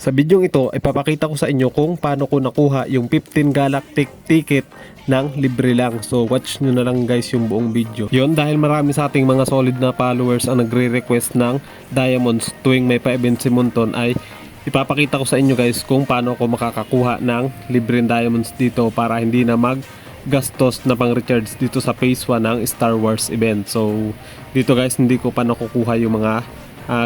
Sa bidyong ito, ipapakita ko sa inyo kung paano ko nakuha yung 15 Galactic ticket ng libre lang. So watch nyo na lang guys yung buong video. Yon, dahil marami sa ating mga solid na followers ang nagre-request ng diamonds tuwing may pa-event si Monton, ay ipapakita ko sa inyo guys kung paano ako makakakuha ng libre diamonds dito para hindi na gastos na pang recharge dito sa phase 1 ng Star Wars event. So dito guys, hindi ko pa nakukuha yung mga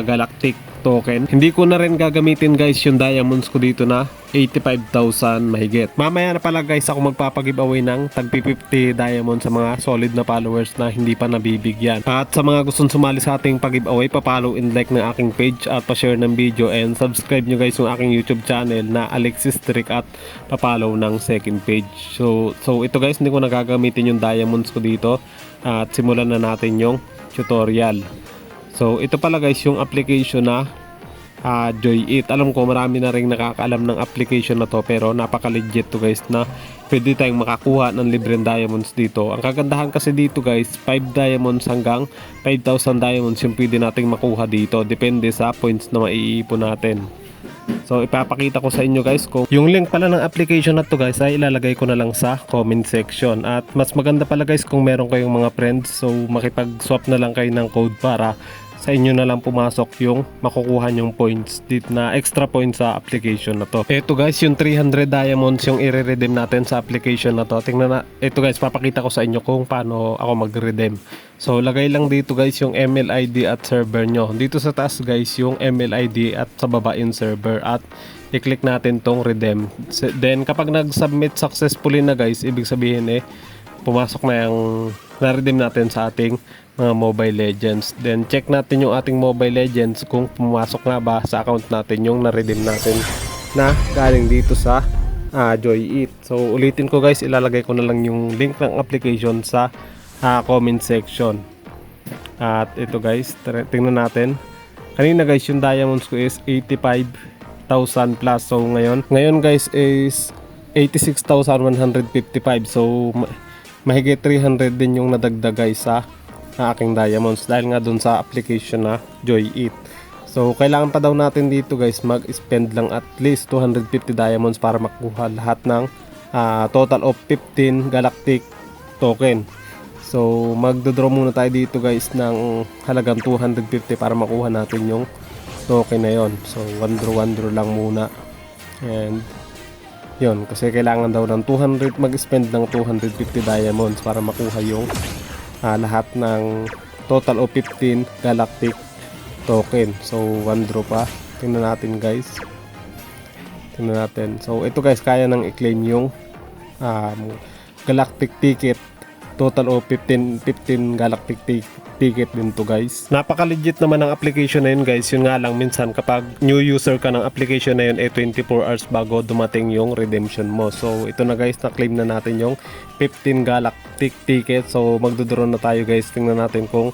Galactic token. Hindi ko na rin gagamitin guys yung diamonds ko dito na 85,000 mahigit. Mamaya na pala guys ako magpapagiveaway ng tagpi 50 diamonds sa mga solid na followers na hindi pa nabibigyan. At sa mga gustong sumali sa ating pag-giveaway, pa-follow and like ng aking page at pa-share ng video and subscribe nyo guys yung aking YouTube channel na Alexis Trick at pa-follow ng second page. So ito guys, hindi ko na gagamitin yung diamonds ko dito at simulan na natin yung tutorial. So ito pala guys yung application na Joy-It. Alam ko marami na rin nakakaalam ng application na to, pero napaka-legit to guys na pwede tayong makakuha ng libreng diamonds dito. Ang kagandahan kasi dito guys, 5 diamonds hanggang 5,000 diamonds yung pwede nating makuha dito. Depende sa points na maiipon natin. So ipapakita ko sa inyo guys kung yung link pala ng application na to guys ay ilalagay ko na lang sa comment section. At mas maganda pala guys kung meron kayong mga friends, so makipag-swap na lang kayo ng code para sa inyo na lang pumasok yung makukuha yung points dito na extra points sa application na to. Ito guys yung 300 diamonds yung i-redeem natin sa application na to. Tingnan na, ito guys papakita ko sa inyo kung paano ako mag-redeem. So lagay lang dito guys yung email ID at server nyo. Dito sa taas guys yung email ID at sa baba yung server, at i-click natin tong redeem. Then kapag nag-submit successfully na guys, ibig sabihin pumasok na yung na-redeem natin sa ating mga Mobile Legends. Then check natin yung ating Mobile Legends kung pumasok nga ba sa account natin yung na-redeem natin na galing dito sa Joy-It. So ulitin ko guys, ilalagay ko na lang yung link ng application sa comment section. At ito guys, tingnan natin. Kanina guys yung diamonds ko is 85,000 plus. So ngayon guys is 86,155. So mahigit 300 din yung nadagdag guys sa aking diamonds dahil nga dun sa application na Joy-It. So kailangan pa daw natin dito guys mag-spend lang at least 250 diamonds para makuha lahat ng total of 15 Galactic token. So magdodraw muna tayo dito guys ng halagang 250 para makuha natin yung token na yon. So one draw lang muna. And yon, kasi kailangan daw ng 200, mag-spend ng 250 diamonds para makuha yung lahat ng total of 15 Galactic token. So one draw pa. Tingnan natin guys. Tingnan natin. So ito guys, kaya nang i-claim yung Galactic ticket. Total of 15 Galactic ticket din to guys. Napaka-legit naman ang application na yun guys. Yun nga lang, minsan kapag new user ka ng application na yun, 24 hours bago dumating yung redemption mo. So ito na guys, na-claim na natin yung 15 Galactic ticket. So magdodraw na tayo guys. Tingnan natin kung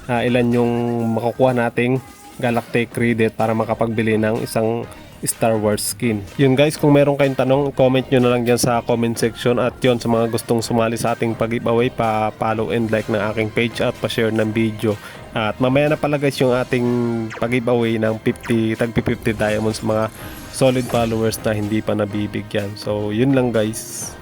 ilan yung makukuha nating Galactic credit para makapagbili ng isang Star Wars skin. Yun guys, kung meron kayong tanong, comment nyo na lang dyan sa comment section. At yun, sa mga gustong sumali sa ating pag-giveaway, pa-follow and like ng aking page at pa-share ng video. At mamaya na pala guys yung ating pag-giveaway ng 50 diamonds mga solid followers na hindi pa nabibigyan. So yun lang guys.